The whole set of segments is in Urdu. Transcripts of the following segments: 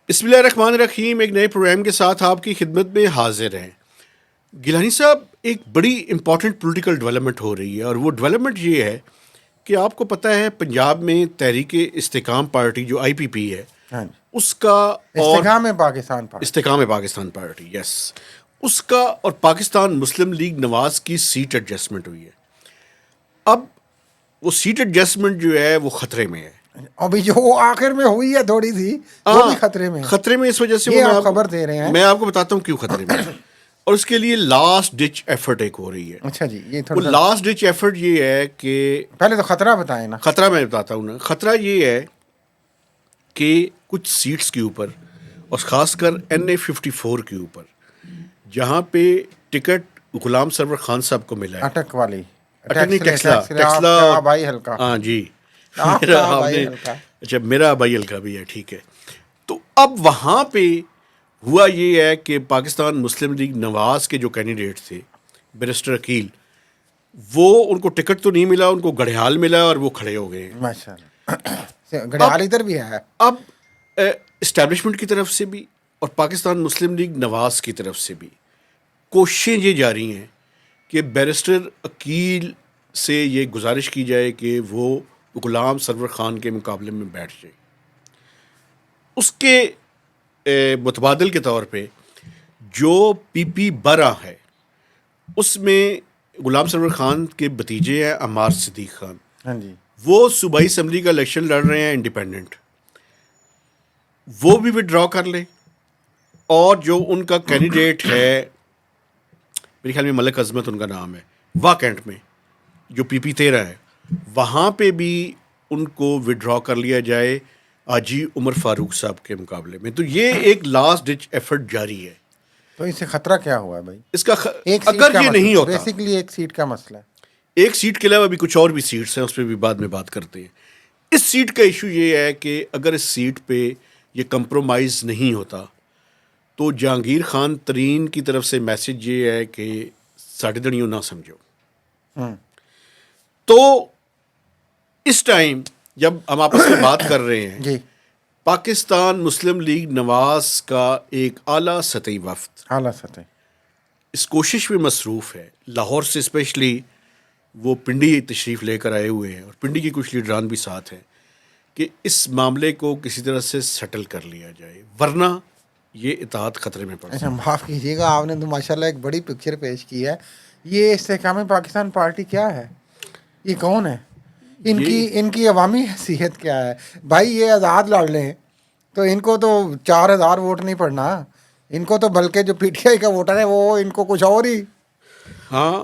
بسم اللہ الرحمن الرحیم، ایک نئے پروگرام کے ساتھ آپ کی خدمت میں حاضر ہیں۔ گیلانی صاحب، ایک بڑی امپورٹنٹ پولیٹیکل ڈیولپمنٹ ہو رہی ہے، اور وہ ڈیولپمنٹ یہ ہے کہ آپ کو پتہ ہے پنجاب میں تحریک استحکام پارٹی جو آئی پی پی ہے، اس کا استحکام پاکستان پارٹی، یس، اس کا اور پاکستان مسلم لیگ نواز کی سیٹ ایڈجسٹمنٹ ہوئی ہے۔ اب وہ سیٹ ایڈجسٹمنٹ جو ہے وہ خطرے میں ہے۔ ابھی جو آخر میں ہوئی ہے تھوڑی سی، وہ بھی خطرے میں اس وجہ سے یہ آپ خبر دے رہے ہیں۔ میں آپ کو بتاتا ہوں کیوں خطرے میں ہے، اور اس کے لیے لاسٹ ڈچ ایفرٹ ایک ہو رہی ہے۔ اچھا جی، یہ وہ لاسٹ ڈچ ایفرٹ یہ ہے کہ پہلے تو خطرہ بتائیں نا۔ خطرہ میں بتاتا ہوں نا۔ خطرہ یہ ہے کہ کچھ سیٹس کے اوپر، اور خاص کر NA-54 کے اوپر، جہاں پہ ٹکٹ غلام سرور خان صاحب کو ملا ہے، اٹک والی ٹیکسلا، بھائی ہلکا، ہاں جی، اچھا میرا آبائی حلقہ بھی ہے، ٹھیک ہے۔ تو اب وہاں پہ ہوا یہ ہے کہ پاکستان مسلم لیگ نواز کے جو کینڈیڈیٹ تھے، بیرسٹر عقیل، وہ ان کو ٹکٹ تو نہیں ملا، ان کو گڑھیال ملا اور وہ کھڑے ہو گئے ہیں۔ ماشاء اللہ، گڑھیال ادھر بھی ہے۔ اب اسٹیبلشمنٹ کی طرف سے بھی اور پاکستان مسلم لیگ نواز کی طرف سے بھی کوششیں یہ جاری ہیں کہ بیرسٹر عقیل سے یہ گزارش کی جائے کہ وہ غلام سرور خان کے مقابلے میں بیٹھ جائے۔ اس کے متبادل کے طور پہ جو پی پی برا ہے، اس میں غلام سرور خان کے بھتیجے ہیں عمار صدیق خان، ہاں جی، وہ صوبائی اسمبلی کا الیکشن لڑ رہے ہیں انڈیپینڈنٹ، وہ بھی وڈرا کر لے۔ اور جو ان کا کینڈیڈیٹ ہے، میرے خیال میں ملک عظمت ان کا نام ہے، واہ کینٹ میں جو پی 13 ہے، وہاں پہ بھی ان کو وڈرا کر لیا جائے حاجی عمر فاروق صاحب کے مقابلے میں۔ تو یہ ایک لاسٹ ڈچ ایفرٹ جاری ہے۔ تو اس سے خطرہ کیا ہوا ہے بھائی؟ اس کا اگر یہ نہیں ہوتا، بیسیکلی ایک سیٹ کا مسئلہ ہے۔ ایک سیٹ کے علاوہ بھی کچھ اور بھی سیٹس ہیں، اس پہ بھی بعد میں بات کرتے ہیں۔ اس سیٹ کا ایشو یہ ہے کہ اگر اس سیٹ پہ یہ کمپرومائز نہیں ہوتا تو جہانگیر خان ترین کی طرف سے میسج یہ ہے کہ ساڑھے دڑیوں نہ سمجھو۔ تو اس ٹائم جب ہم آپس میں بات کر رہے ہیں، جی، پاکستان مسلم لیگ نواز کا ایک اعلیٰ سطحی وفد اس کوشش میں مصروف ہے، لاہور سے اسپیشلی وہ پنڈی تشریف لے کر آئے ہوئے ہیں، اور پنڈی کے کچھ لیڈران بھی ساتھ ہیں، کہ اس معاملے کو کسی طرح سے سیٹل کر لیا جائے، ورنہ یہ اتحاد خطرے میں پڑ۔ اچھا معاف کیجیے گا، آپ نے تو ماشاءاللہ ایک بڑی پکچر پیش کی ہے۔ یہ استحکام پاکستان پارٹی کیا ہے؟ یہ کون ہے؟ ان کی عوامی حیثیت کیا ہے؟ بھائی یہ آزاد لڑ لیں تو ان کو تو 4000 ووٹ نہیں پڑنا، ان کو تو بلکہ جو پی ٹی آئی کا ووٹر ہے وہ ان کو کچھ اور ہی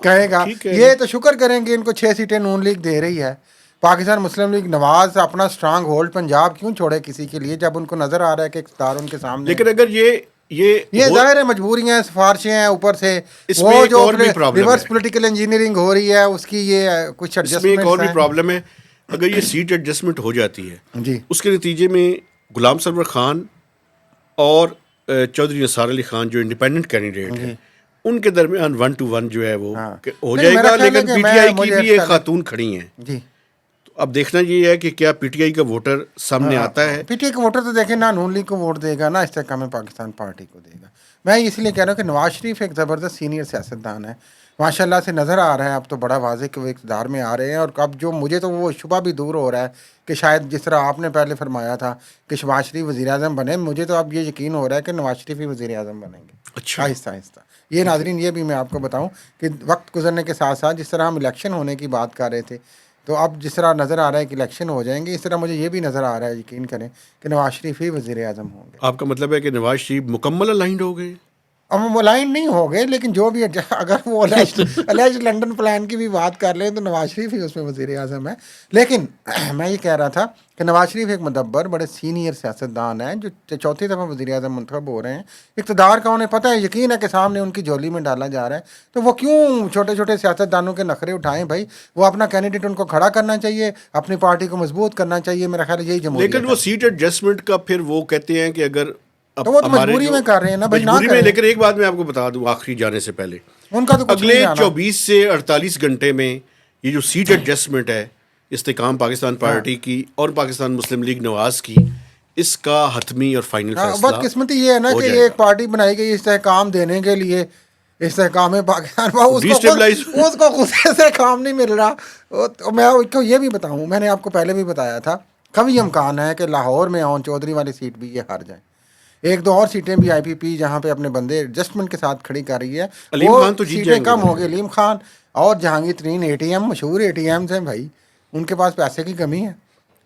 کہے گا۔ یہ تو شکر کریں کہ ان کو 6 سیٹیں نون لیگ دے رہی ہے۔ پاکستان مسلم لیگ نواز اپنا سٹرانگ ہولڈ پنجاب کیوں چھوڑے کسی کے لیے، جب ان کو نظر آ رہا ہے کہ اقتدار ان کے سامنے۔ لیکن اگر یہ ظاہر ہے مجبوریاں، سفارشیں ہیں، اوپر سے وہ جو ریورس پولیٹیکل انجینئرنگ ہو رہی ہے اس کی یہ کچھ ایڈجسٹمنٹ۔ ایک اور بھی پرابلم ہے، اگر یہ سیٹ ایڈجسٹمنٹ ہو جاتی ہے جی، اس کے نتیجے میں غلام سرور خان اور چودھری نثار علی خان جو انڈیپینڈنٹ کینڈیڈیٹ ہیں، ان کے درمیان 1 to 1 جو ہے وہ ہو جائے گا۔ لیکن پی ٹی آئی کی بھی ایک خاتون کھڑی ہیں جی، تو اب دیکھنا یہ ہے کہ کیا پی ٹی آئی کا ووٹر سامنے آتا ہے۔ پی ٹی آئی کا ووٹر تو دیکھیں نہ نون لیگ کو ووٹ دے گا، نہ استحکام پاکستان پارٹی کو دے گا۔ میں اس لیے کہہ رہا ہوں کہ نواز شریف ایک زبردست سینئر سیاستدان ہے، ماشاء اللہ سے نظر آ رہا ہے اب تو بڑا واضح کہ وہ اقتدار میں آ رہے ہیں۔ اور اب جو مجھے تو وہ شبہ بھی دور ہو رہا ہے کہ شاید جس طرح آپ نے پہلے فرمایا تھا کہ نواز شریف وزیر اعظم بنے، مجھے تو اب یہ یقین ہو رہا ہے کہ نواز شریف ہی وزیر اعظم بنیں گے، اچھا، آہستہ آہستہ۔ یہ ناظرین یہ بھی میں آپ کو بتاؤں کہ وقت گزرنے کے ساتھ ساتھ جس طرح ہم الیکشن ہونے کی بات کر رہے تھے، تو اب جس طرح نظر آ رہا ہے کہ الیکشن ہو جائیں گے، اس طرح مجھے یہ بھی نظر آ رہا ہے، یقین کریں، کہ نواز شریف ہی وزیر اعظم ہوں گے۔ آپ کا مطلب ہے کہ نواز شریف مکمل الائنڈ ہو گئے؟ اب وہ ملائن نہیں ہو گئے، لیکن جو بھی اگر وہ الیجڈ لنڈن پلان کی بھی بات کر لیں تو نواز شریف ہی اس میں وزیر اعظم ہے۔ لیکن میں یہ کہہ رہا تھا کہ نواز شریف ایک مدبر بڑے سینئر سیاستدان ہیں جو چوتھی دفعہ وزیر اعظم منتخب ہو رہے ہیں۔ اقتدار کا انہیں پتہ ہے، یقین ہے کہ سامنے ان کی جھولی میں ڈالا جا رہا ہے، تو وہ کیوں چھوٹے چھوٹے سیاستدانوں کے نخرے اٹھائیں؟ بھائی وہ اپنا کینڈیڈیٹ ان کو کھڑا کرنا چاہیے، اپنی پارٹی کو مضبوط کرنا چاہیے، میرا خیال ہے یہی جمہوریت ہے۔ لیکن وہ سیٹ ایڈجسٹمنٹ کا پھر وہ کہتے ہیں کہ اگر تو وہ تو مجبوری میں کر رہے ہیں نا بھائی، نہ کریں۔ لیکن ایک بات میں آپ کو بتا دوں آخری جانے سے پہلے، ان کا تو کچھ اگلے نہیں جانا۔ 24 سے 48 گھنٹے میں یہ جو سیٹ ایڈجسٹمنٹ ہے استحکام پاکستان پارٹی کی اور پاکستان مسلم لیگ نواز کی، اس کا حتمی اور فائنل فیصلہ بدقسمتی یہ ہے نا ہو کہ جائے گا۔ ایک پارٹی بنائی گئی استحکام دینے کے لیے، استحکام پاکستان Destabilize۔ اس کو خود سے کام نہیں مل رہا۔ میں آپ کو یہ بھی بتاؤں، میں نے آپ کو پہلے بھی بتایا تھا، کبھی امکان ہے کہ لاہور میں اون چودھری والی سیٹ بھی یہ ہار جائیں، ایک دو اور سیٹیں بھی آئی پی پی جہاں پہ اپنے بندے ایڈجسٹمنٹ کے ساتھ کھڑی کر رہی ہے، علیم وہ خان تو جیت سیٹیں جائیں گے کم ہو گئی۔ علیم خان اور جہانگیر ترین اے ٹی ایم، مشہور اے ٹی ایمز ہیں بھائی، ان کے پاس پیسے کی کمی ہے،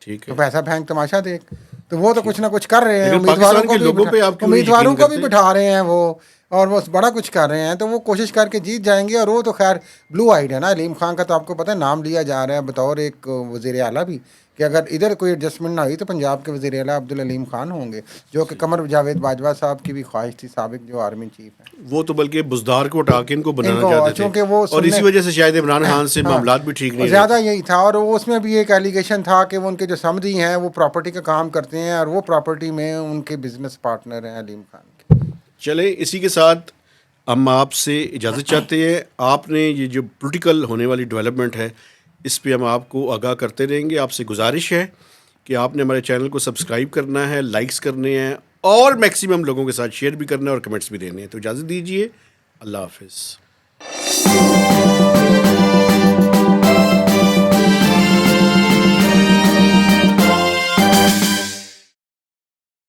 ٹھیک ہے، تو پیسہ پھینک تماشا دیکھ، تو وہ تو کچھ نہ کچھ کر رہے ہیں، لیکن پاکستان کے لوگوں پہ آپ کیوں نہیں امیدواروں یقین کو بھی کرتے؟ بٹھا رہے ہیں وہ، اور وہ بڑا کچھ کر رہے ہیں، تو وہ کوشش کر کے جیت جائیں گے۔ اور وہ تو خیر بلو آئیڈ ہے نا، علیم خان کا تو آپ کو پتہ ہے نام لیا جا رہا ہے بطور ایک وزیر اعلیٰ بھی، کہ اگر ادھر کوئی ایڈجسٹمنٹ نہ ہوئی تو پنجاب کے وزیر اعلیٰ عبدالعلیم خان ہوں گے، جو کہ قمر جاوید باجوہ صاحب کی بھی خواہش تھی، سابق جو آرمی چیف ہیں۔ وہ تو بلکہ بزدار کو اٹھا کے ان کو بنانا کو چاہتے تھے، چونکہ وہ اور اسی وجہ سے شاید عمران خان سے ہاں، معاملات بھی ٹھیک نہیں زیادہ رہے۔ یہی تھا، اور اس میں بھی ایک ایلیگیشن تھا کہ وہ ان کے جو سمدھی ہیں وہ پراپرٹی کا کام کرتے ہیں، اور وہ پراپرٹی میں ان کے بزنس پارٹنر ہیں علیم خان کے۔ چلیں اسی کے ساتھ ہم آپ سے اجازت چاہتے ہیں۔ آپ نے یہ جو پولیٹیکل ہونے والی ڈیولپمنٹ ہے اس پہ ہم آپ کو آگاہ کرتے رہیں گے۔ آپ سے گزارش ہے کہ آپ نے ہمارے چینل کو سبسکرائب کرنا ہے، لائکس کرنے ہیں، اور میکسیمم لوگوں کے ساتھ شیئر بھی کرنا ہے اور کمنٹس بھی دینے ہیں۔ تو اجازت دیجیے، اللہ حافظ۔